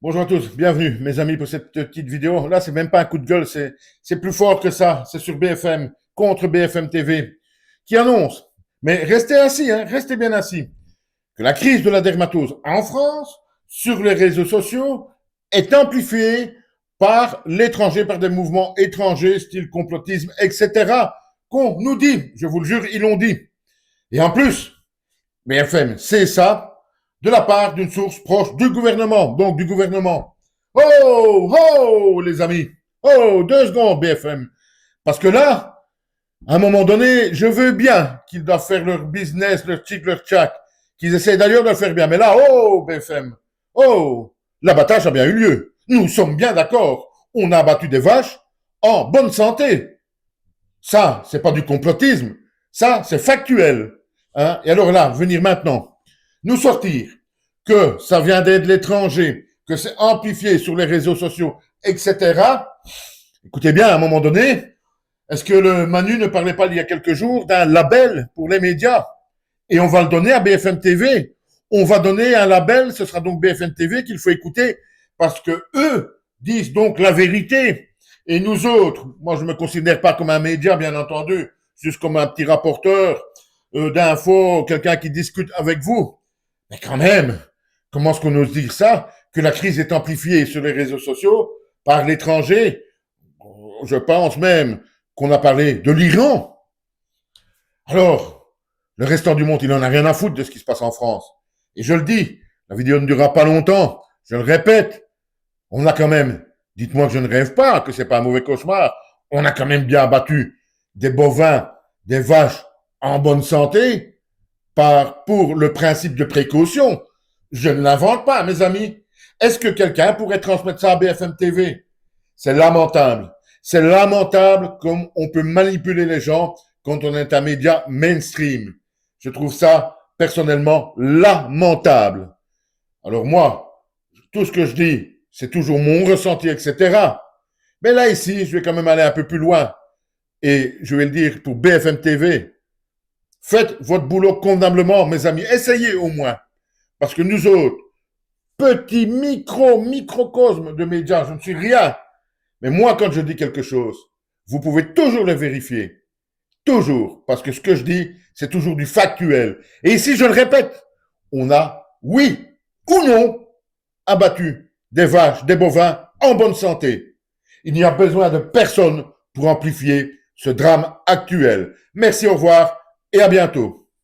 Bonjour à tous, bienvenue mes amis pour cette petite vidéo. Là, c'est même pas un coup de gueule, c'est plus fort que ça. C'est sur BFM, contre BFM TV, qui annonce, mais restez assis, hein, restez bien assis, que la crise de la dermatose en France, sur les réseaux sociaux, est amplifiée par l'étranger, par des mouvements étrangers, style complotisme, etc., qu'on nous dit, je vous le jure, ils l'ont dit. Et en plus, BFM, c'est ça, de la part d'une source proche du gouvernement, donc du gouvernement. Oh, oh, les amis, oh, 2 secondes, BFM. Parce que là, à un moment donné, je veux bien qu'ils doivent faire leur business, leur tic, leur tchac, qu'ils essaient d'ailleurs de le faire bien. Mais là, oh, BFM, oh, l'abattage a bien eu lieu. Nous sommes bien d'accord. On a abattu des vaches en bonne santé. Ça, c'est pas du complotisme. Ça, c'est factuel. Hein? Et alors là, venir maintenant, nous sortir que ça vient d'être l'étranger, que c'est amplifié sur les réseaux sociaux, etc. Écoutez bien, à un moment donné, est-ce que le Manu ne parlait pas il y a quelques jours d'un label pour les médias? Et on va le donner à BFM TV. On va donner un label, ce sera donc BFM TV qu'il faut écouter parce que eux disent donc la vérité. Et nous autres, moi je ne me considère pas comme un média, bien entendu, juste comme un petit rapporteur d'infos, quelqu'un qui discute avec vous. Mais quand même, comment est-ce qu'on ose dire ça? Que la crise est amplifiée sur les réseaux sociaux par l'étranger? Je pense même qu'on a parlé de l'Iran. Alors, le restant du monde, il n'en a rien à foutre de ce qui se passe en France. Et je le dis, la vidéo ne durera pas longtemps. Je le répète, on a quand même, dites-moi que je ne rêve pas, que c'est pas un mauvais cauchemar, on a quand même bien abattu des bovins, des vaches en bonne santé pour le principe de précaution. Je ne l'invente pas, mes amis. Est-ce que quelqu'un pourrait transmettre ça à BFM TV? C'est lamentable. C'est lamentable comme on peut manipuler les gens quand on est un média mainstream. Je trouve ça personnellement lamentable. Alors moi, tout ce que je dis, c'est toujours mon ressenti, etc. Mais là, ici, je vais quand même aller un peu plus loin. Et je vais le dire pour BFM TV. Faites votre boulot convenablement, mes amis. Essayez au moins. Parce que nous autres, petits microcosmes de médias, je ne suis rien. Mais moi, quand je dis quelque chose, vous pouvez toujours le vérifier. Toujours. Parce que ce que je dis, c'est toujours du factuel. Et ici, je le répète, on a, oui ou non, abattu des vaches, des bovins en bonne santé. Il n'y a besoin de personne pour amplifier ce drame actuel. Merci, au revoir et à bientôt.